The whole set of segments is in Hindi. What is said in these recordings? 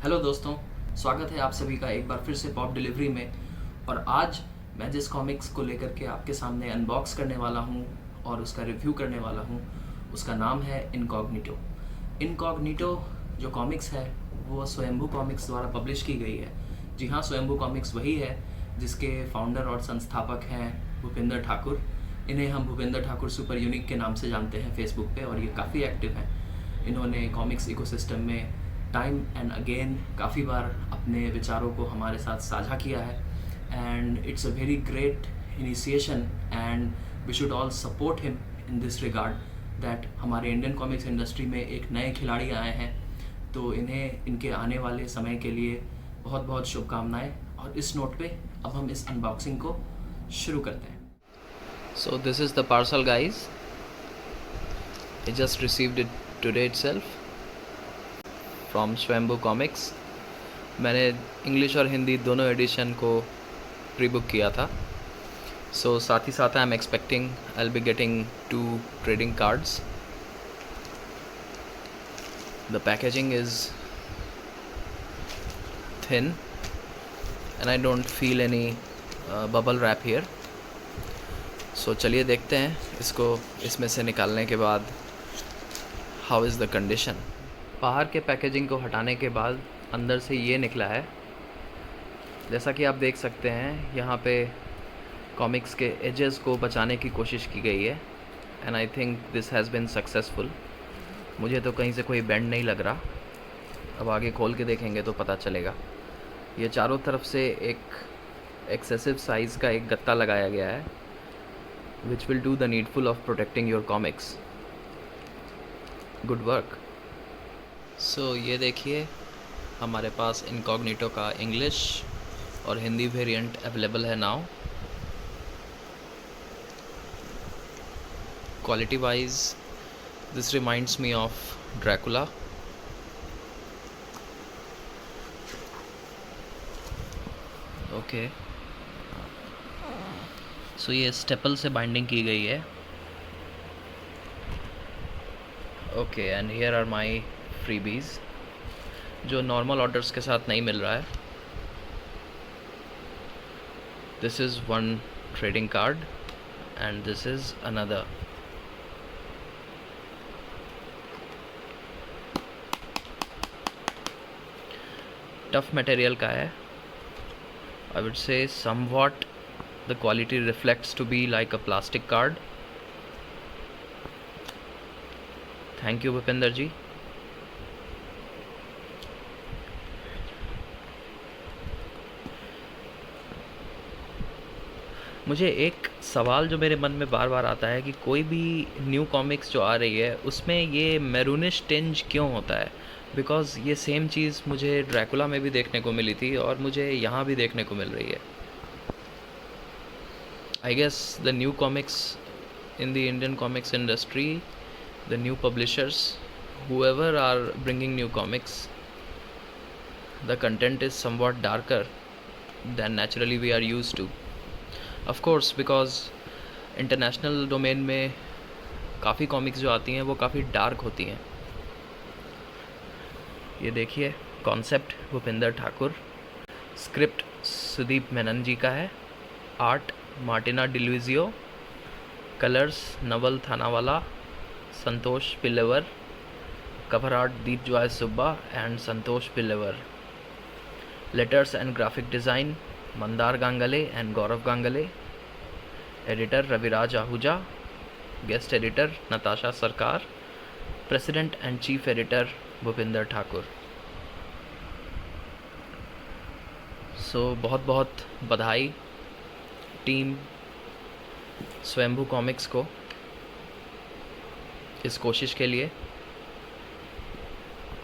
हेलो दोस्तों, स्वागत है आप सभी का एक बार फिर से पॉप डिलीवरी में। और आज मैं जिस कॉमिक्स को लेकर के आपके सामने अनबॉक्स करने वाला हूँ और उसका रिव्यू करने वाला हूँ, उसका नाम है इनकॉग्निटो। इनकॉग्निटो जो कॉमिक्स है वो स्वयंभू कॉमिक्स द्वारा पब्लिश की गई है। जी हाँ, स्वयंभू कॉमिक्स वही है जिसके फाउंडर और संस्थापक हैं भूपेंद्र ठाकुर। इन्हें हम भूपेंद्र ठाकुर सुपर यूनिक के नाम से जानते हैं फेसबुक पे, और ये काफ़ी एक्टिव हैं। इन्होंने कॉमिक्स इकोसिस्टम में टाइम एंड अगेन काफ़ी बार अपने विचारों को हमारे साथ साझा किया है, and it's a very great initiation and we should all support him in this regard that हमारे इंडियन कॉमिक्स इंडस्ट्री में एक नए खिलाड़ी आए हैं। तो इन्हें इनके आने वाले समय के लिए बहुत बहुत शुभकामनाएं। और इस नोट पे अब हम इस अनबॉक्सिंग को शुरू करते हैं। So this is the parcel guys, I just received it today itself from स्वयंभू कॉमिक्स। मैंने इंग्लिश और हिंदी दोनों एडिशन को प्री बुक किया था। सो साथ ही साथ I am expecting I will be getting 2 trading cards. The packaging is thin and I don't feel any bubble wrap here. So चलिए देखते हैं इसको इसमें से निकालने के बाद हाउ इज़ द कंडीशन। बाहर के पैकेजिंग को हटाने के बाद अंदर से ये निकला है। जैसा कि आप देख सकते हैं यहाँ पे कॉमिक्स के एजेस को बचाने की कोशिश की गई है, and I think this has been successful. मुझे तो कहीं से कोई बेंड नहीं लग रहा। अब आगे खोल के देखेंगे तो पता चलेगा। ये चारों तरफ से एक एक्सेसिव साइज़ का एक गत्ता लगाया गया है which will do the needful of protecting your comics. Good work. So ये देखिए, हमारे पास इनकॉग्निटो का इंग्लिश और हिंदी वेरिएंट अवेलेबल है now. Quality wise this reminds me of Dracula. Okay, so ये स्टेपल से बाइंडिंग की गई है। Okay, and here are my freebies जो नॉर्मल ऑर्डर्स के साथ नहीं मिल रहा है। This is 1 trading card and this is another. Tough material का है। I would say somewhat the quality reflects to be like a plastic card. Thank you Bhupendra ji. मुझे एक सवाल जो मेरे मन में बार बार आता है कि कोई भी न्यू कॉमिक्स जो आ रही है उसमें ये मैरूनिश टिंज क्यों होता है। बिकॉज़ ये सेम चीज़ मुझे ड्रैकुला में भी देखने को मिली थी और मुझे यहाँ भी देखने को मिल रही है। I guess the new comics in the Indian comics industry, the new publishers, whoever are bringing new comics, the content is somewhat darker than naturally we are used to. Of course, because international domain में काफ़ी कॉमिक्स जो आती हैं वो काफ़ी डार्क होती हैं। ये देखिए, कॉन्सेप्ट भूपेंद्र ठाकुर, स्क्रिप्ट सुदीप मेनन जी का है, आर्ट मार्टिना डिलविजियो, colours Naval Thanawala, Santosh Pillewar, cover art Deep Joy Subba and Santosh Pillewar, letters and graphic design Mandar Gangle and Gaurav Gangle, editor Raviraj Ahuja, guest editor Natasha Sarkar, president and chief editor Bhupendra Thakur. So बहुत बहुत बधाई टीम स्वयंभू कॉमिक्स को इस कोशिश के लिए।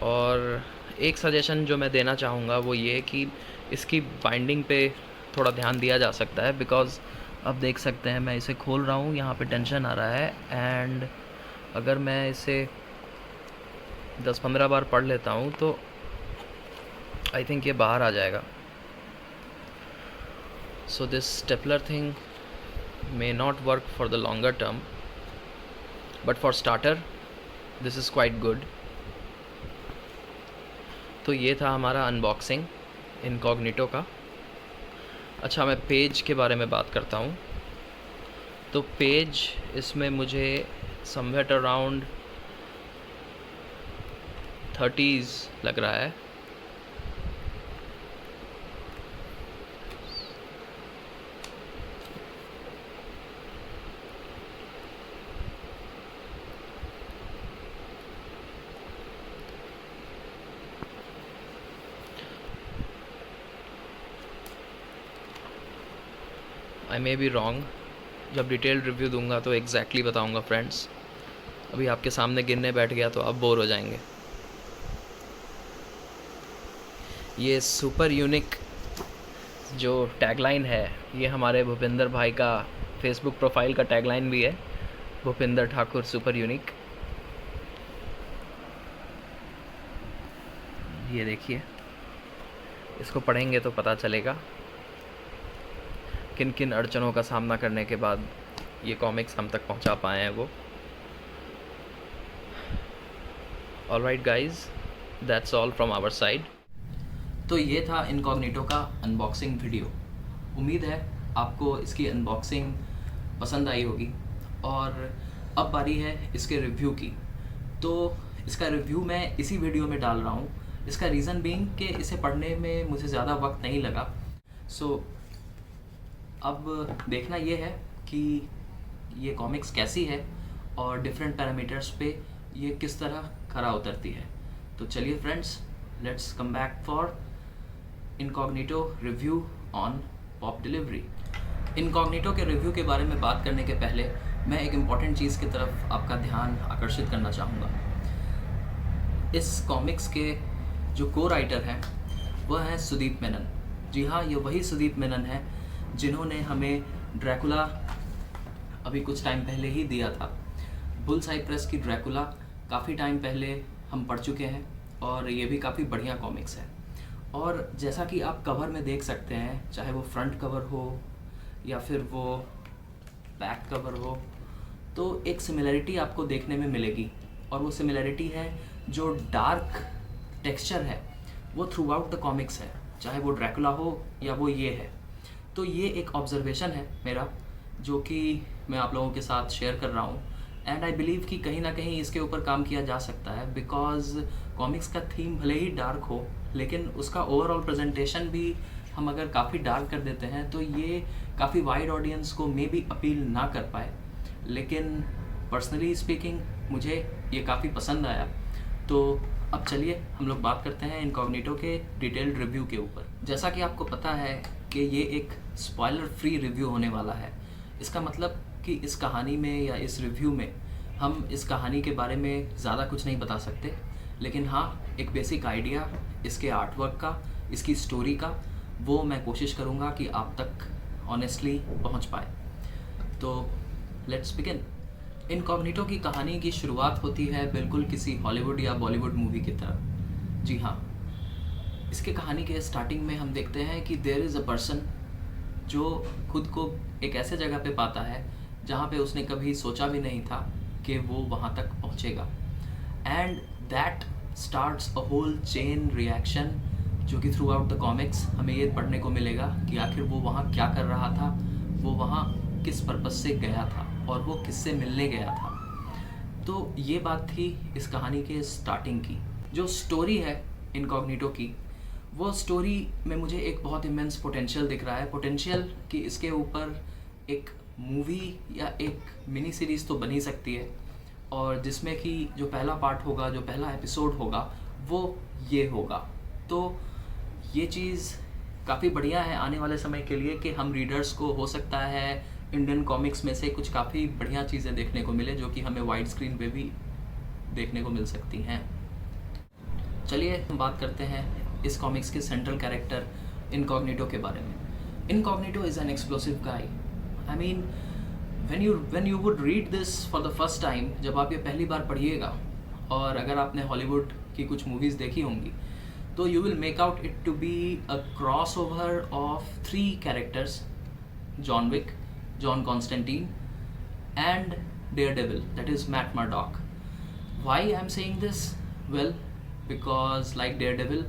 और एक सजेशन जो मैं देना चाहूँगा वो ये कि इसकी बाइंडिंग पे थोड़ा ध्यान दिया जा सकता है। बिकॉज़ अब देख सकते हैं मैं इसे खोल रहा हूँ, यहाँ पे टेंशन आ रहा है, एंड अगर मैं इसे 10-15 बार पढ़ लेता हूँ तो आई थिंक ये बाहर आ जाएगा। So this stapler thing may not work for the longer term, but for starter this is quite good. तो ये था हमारा अनबॉक्सिंग इनकॉग्निटो का। अच्छा, मैं पेज के बारे में बात करता हूँ। तो पेज इसमें मुझे समवेट अराउंड 30s लग रहा है। आई मे बी रॉन्ग, जब डिटेल्ड रिव्यू दूंगा तो एग्जैक्टली बताऊंगा फ्रेंड्स। अभी आपके सामने गिनने बैठ गया तो आप बोर हो जाएंगे। ये सुपर यूनिक जो टैगलाइन है, ये हमारे भूपिंदर भाई का फेसबुक प्रोफाइल का टैगलाइन भी है, भूपिंदर ठाकुर सुपर यूनिक। ये देखिए, इसको पढ़ेंगे तो पता चलेगा किन किन अड़चनों का सामना करने के बाद ये कॉमिक्स हम तक पहुंचा पाए हैं वो। Alright guys, that's all from our side. तो ये था इनकॉग्निटो का अनबॉक्सिंग वीडियो। उम्मीद है आपको इसकी अनबॉक्सिंग पसंद आई होगी। और अब बारी है इसके रिव्यू की। तो इसका रिव्यू मैं इसी वीडियो में डाल रहा हूँ। इसका रीज़न बीइंग कि इसे पढ़ने में मुझे ज़्यादा वक्त नहीं लगा। सो अब देखना ये है कि ये कॉमिक्स कैसी है और डिफरेंट पैरामीटर्स पे ये किस तरह खरा उतरती है। तो चलिए friends, let's come back for incognito review on pop delivery. Incognito के रिव्यू के बारे में बात करने के पहले मैं एक इम्पॉर्टेंट चीज़ की तरफ आपका ध्यान आकर्षित करना चाहूँगा। इस कॉमिक्स के जो को राइटर हैं वह हैं सुदीप मेनन। जी हाँ, ये वही सुदीप मेनन है जिन्होंने हमें ड्रैकुला अभी कुछ टाइम पहले ही दिया था। बुलसाई प्रेस की ड्रैकुला काफ़ी टाइम पहले हम पढ़ चुके हैं और ये भी काफ़ी बढ़िया कॉमिक्स है। और जैसा कि आप कवर में देख सकते हैं, चाहे वो फ्रंट कवर हो या फिर वो बैक कवर हो, तो एक सिमिलरिटी आपको देखने में मिलेगी। और वो सिमिलरिटी है जो डार्क टेक्सचर है वो थ्रू आउट द कॉमिक्स है, चाहे वो ड्रैकुला हो या वो ये है। तो ये एक ऑब्जर्वेशन है मेरा जो कि मैं आप लोगों के साथ शेयर कर रहा हूँ। एंड आई बिलीव कि कहीं ना कहीं इसके ऊपर काम किया जा सकता है, बिकॉज कॉमिक्स का थीम भले ही डार्क हो लेकिन उसका ओवरऑल प्रेजेंटेशन भी हम अगर काफ़ी डार्क कर देते हैं तो ये काफ़ी वाइड ऑडियंस को मे बी अपील ना कर पाए। लेकिन पर्सनली स्पीकिंग मुझे ये काफ़ी पसंद आया। तो अब चलिए हम लोग बात करते हैं इनकॉग्निटो के डिटेल्ड रिव्यू के ऊपर। जैसा कि आपको पता है कि ये एक स्पॉइलर फ्री रिव्यू होने वाला है। इसका मतलब कि इस कहानी में या इस रिव्यू में हम इस कहानी के बारे में ज़्यादा कुछ नहीं बता सकते, लेकिन हाँ, एक बेसिक आइडिया इसके आर्टवर्क का, इसकी स्टोरी का, वो मैं कोशिश करूँगा कि आप तक ऑनेस्टली पहुँच पाए। तो लेट्स बिगिन। इनकॉग्निटो की कहानी की शुरुआत होती है बिल्कुल किसी हॉलीवुड या बॉलीवुड मूवी की तरह। जी हाँ, इसके कहानी के स्टार्टिंग में हम देखते हैं कि देयर इज़ अ पर्सन जो खुद को एक ऐसे जगह पे पाता है जहाँ पे उसने कभी सोचा भी नहीं था कि वो वहाँ तक पहुँचेगा। And that starts a whole chain reaction जो कि थ्रू आउट द कॉमिक्स हमें ये पढ़ने को मिलेगा कि आखिर वो वहाँ क्या कर रहा था, वो वहाँ किस पर्पस से गया था और वो किससे मिलने गया था। तो ये बात थी इस कहानी के स्टार्टिंग की। जो स्टोरी है इनकॉग्निटो की, वो स्टोरी में मुझे एक बहुत इमेंस पोटेंशियल दिख रहा है। पोटेंशियल कि इसके ऊपर एक मूवी या एक मिनी सीरीज़ तो बन ही सकती है, और जिसमें कि जो पहला पार्ट होगा, जो पहला एपिसोड होगा, वो ये होगा। तो ये चीज़ काफ़ी बढ़िया है आने वाले समय के लिए कि हम रीडर्स को हो सकता है इंडियन कॉमिक्स में से कुछ काफ़ी बढ़िया चीज़ें देखने को मिले जो कि हमें वाइड स्क्रीन पे भी देखने को मिल सकती हैं। चलिए हम बात करते हैं इस कॉमिक्स के सेंट्रल कैरेक्टर इनकॉग्निटो के बारे में। Incognito is an explosive guy. I mean when you would read this for the first time, जब आप ये पहली बार पढ़िएगा, और अगर आपने हॉलीवुड की कुछ मूवीज़ देखी होंगी, तो you will make out it to be a cross over of 3 characters: John Wick, John Constantine and Daredevil, that is Matt Murdock. Why I am saying this? Well, because like Daredevil,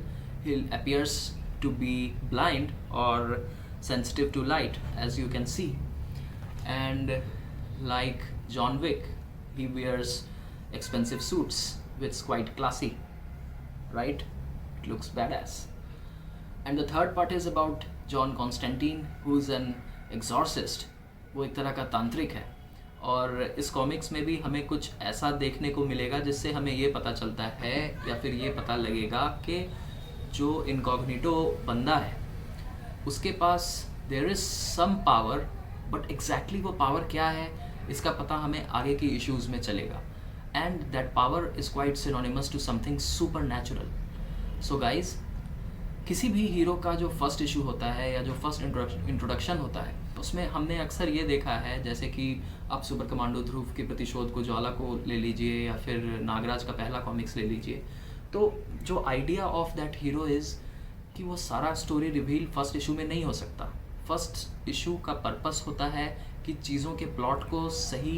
he appears to be blind or sensitive to light, as you can see. And like John Wick, he wears expensive suits, which is quite classy, right? It looks badass. And the third part is about John Constantine, who's an exorcist. वो एक तरह का तांत्रिक है, और इस कॉमिक्स में भी हमें कुछ ऐसा देखने को मिलेगा जिससे हमें ये पता चलता है या फिर ये पता लगेगा कि जो इनकॉग्निटो बंदा है उसके पास there is some power, but exactly वो पावर क्या है इसका पता हमें आगे की इश्यूज़ में चलेगा. And that power is quite synonymous to something super natural. So guys, किसी भी हीरो का जो फर्स्ट इशू होता है या जो फर्स्ट इंट्रोडक्शन होता है उसमें हमने अक्सर ये देखा है, जैसे कि आप सुपर कमांडो ध्रुव के प्रतिशोध को, ज्वाला को ले लीजिए या फिर नागराज का पहला कॉमिक्स ले लीजिए, तो जो idea of that hero is कि वो सारा स्टोरी रिवील फर्स्ट इशू में नहीं हो सकता. फर्स्ट इशू का पर्पस होता है कि चीज़ों के प्लॉट को सही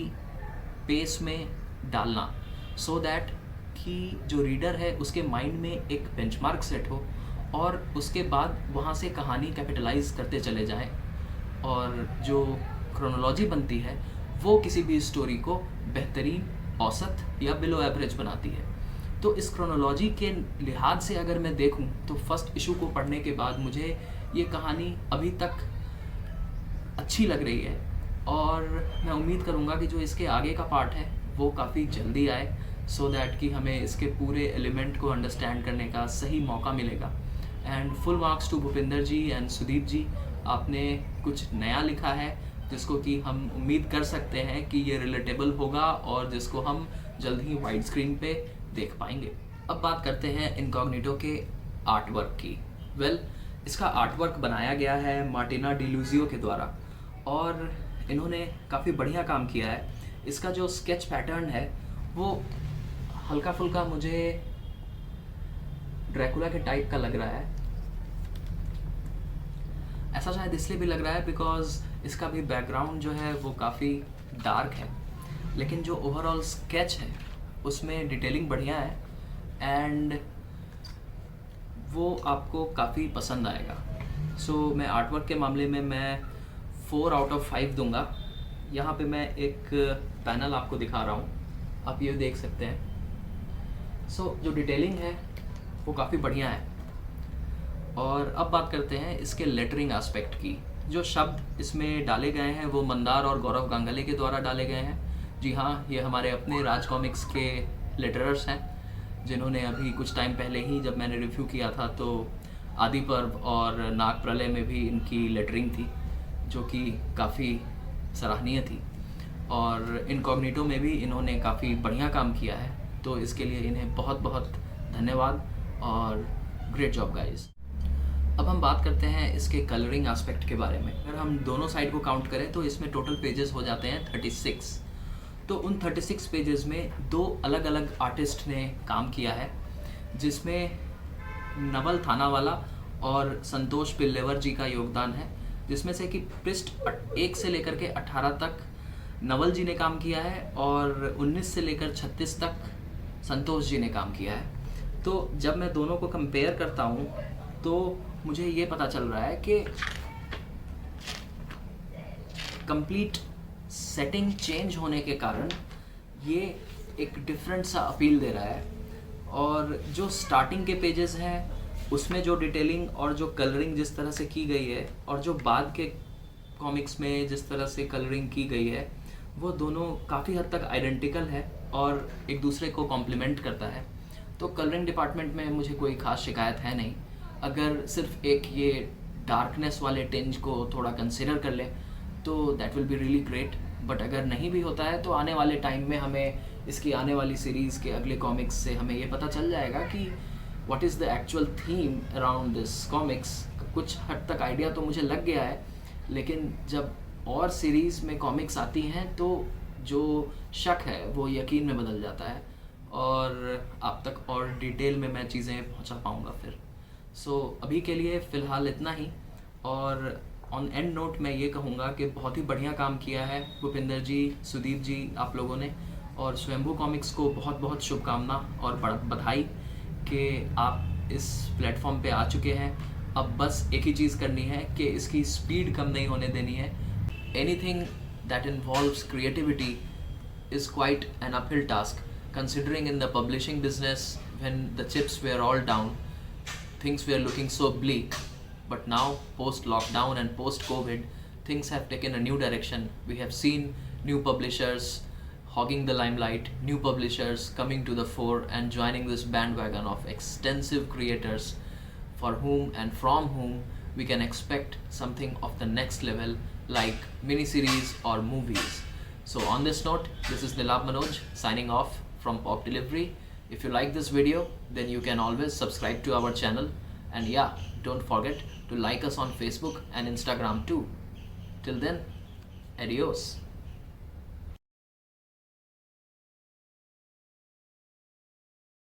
पेस में डालना, सो दैट कि जो रीडर है उसके माइंड में एक बेंचमार्क सेट हो और उसके बाद वहाँ से कहानी कैपिटलाइज करते चले जाएं, और जो क्रोनोलॉजी बनती है वो किसी भी स्टोरी को बेहतरीन, औसत या बिलो एवरेज बनाती है. तो इस क्रोनोलॉजी के लिहाज से अगर मैं देखूं तो फर्स्ट इशू को पढ़ने के बाद मुझे ये कहानी अभी तक अच्छी लग रही है, और मैं उम्मीद करूँगा कि जो इसके आगे का पार्ट है वो काफ़ी जल्दी आए, सो दैट कि हमें इसके पूरे एलिमेंट को अंडरस्टैंड करने का सही मौका मिलेगा. And full marks to Bhupinder ji and Sudeep ji, आपने कुछ नया लिखा है जिसको कि हम उम्मीद कर सकते हैं कि ये रिलेटेबल होगा और जिसको हम जल्द ही वाइड स्क्रीन पे देख पाएंगे. अब बात करते हैं इनकॉग्निटो के आर्ट वर्क की. इसका आर्ट वर्क बनाया गया है मार्टिना डिलूजियो के द्वारा, और इन्होंने काफ़ी बढ़िया काम किया है. इसका जो स्केच पैटर्न है वो हल्का फुल्का मुझे ड्रैकुला के टाइप का लग रहा है. ऐसा शायद इसलिए भी लग रहा है बिकॉज इसका भी बैकग्राउंड जो है वो काफ़ी डार्क है, लेकिन जो ओवरऑल स्केच है उसमें डिटेलिंग बढ़िया है एंड वो आपको काफ़ी पसंद आएगा. सो मैं आर्टवर्क के मामले में मैं 4 आउट ऑफ 5 दूंगा. यहाँ पे मैं एक पैनल आपको दिखा रहा हूँ, आप ये देख सकते हैं. सो जो डिटेलिंग है वो काफ़ी बढ़िया है. और अब बात करते हैं इसके लेटरिंग एस्पेक्ट की. जो शब्द इसमें डाले गए हैं वो मंदार और गौरव गांगले के द्वारा डाले गए हैं. जी हाँ, ये हमारे अपने राज कॉमिक्स के लेटरर्स हैं, जिन्होंने अभी कुछ टाइम पहले ही जब मैंने रिव्यू किया था तो आदि पर्व और नाग प्रलय में भी इनकी लेटरिंग थी, जो कि काफ़ी सराहनीय थी. और इनकॉग्निटो में भी इन्होंने काफ़ी बढ़िया काम किया है, तो इसके लिए इन्हें बहुत बहुत धन्यवाद और ग्रेट जॉब गाइस. अब हम बात करते हैं इसके कलरिंग एस्पेक्ट के बारे में. अगर हम दोनों साइड को काउंट करें तो इसमें टोटल पेजेस हो जाते हैं 36. तो उन 36 पेजेस में 2 अलग अलग आर्टिस्ट ने काम किया है, जिसमें नवल थानावाला और संतोष पिल्लेवर जी का योगदान है, जिसमें से कि पृष्ठ 1 से लेकर के 18 तक नवल जी ने काम किया है और 19 से लेकर 36 तक संतोष जी ने काम किया है. तो जब मैं दोनों को कंपेयर करता हूँ तो मुझे ये पता चल रहा है कि कंप्लीट सेटिंग चेंज होने के कारण ये एक डिफरेंट सा अपील दे रहा है. और जो स्टार्टिंग के पेजेस हैं उसमें जो डिटेलिंग और जो कलरिंग जिस तरह से की गई है और जो बाद के कॉमिक्स में जिस तरह से कलरिंग की गई है वो दोनों काफ़ी हद तक आइडेंटिकल है और एक दूसरे को कॉम्प्लीमेंट करता है. तो कलरिंग डिपार्टमेंट में मुझे कोई ख़ास शिकायत है नहीं. अगर सिर्फ एक ये डार्कनेस वाले टिंज को थोड़ा कंसिडर कर लें तो that will be really great. But अगर नहीं भी होता है तो आने वाले टाइम में हमें इसकी आने वाली सीरीज़ के अगले कॉमिक्स से हमें ये पता चल जाएगा कि what is the actual theme around this comics. कुछ हद तक आइडिया तो मुझे लग गया है, लेकिन जब और सीरीज़ में कॉमिक्स आती हैं तो जो शक है वो यकीन में बदल जाता है और आप तक और डिटेल में मैं चीज़ें पहुंचा पाऊंगा फिर. सो अभी के लिए फ़िलहाल इतना ही. और ऑन एंड नोट मैं ये कहूँगा कि बहुत ही बढ़िया काम किया है भूपिंदर जी, सुदीप जी, आप लोगों ने. और स्वयंभू कॉमिक्स को बहुत बहुत शुभकामना और बधाई कि आप इस प्लेटफॉर्म पे आ चुके हैं। अब बस एक ही चीज़ करनी है कि इसकी स्पीड कम नहीं होने देनी है। Anything that involves creativity is quite an uphill task, considering in the publishing business when the chips were all down, things were looking so bleak. But now, post lockdown and post COVID, things have taken a new direction. We have seen new publishers hogging the limelight, new publishers coming to the fore and joining this bandwagon of extensive creators for whom and from whom we can expect something of the next level like miniseries or movies. So on this note, this is Nilab Manoj signing off from Pop Delivery. If you like this video, then you can always subscribe to our channel, and yeah, don't forget to like us on Facebook and Instagram too. Till then, adios.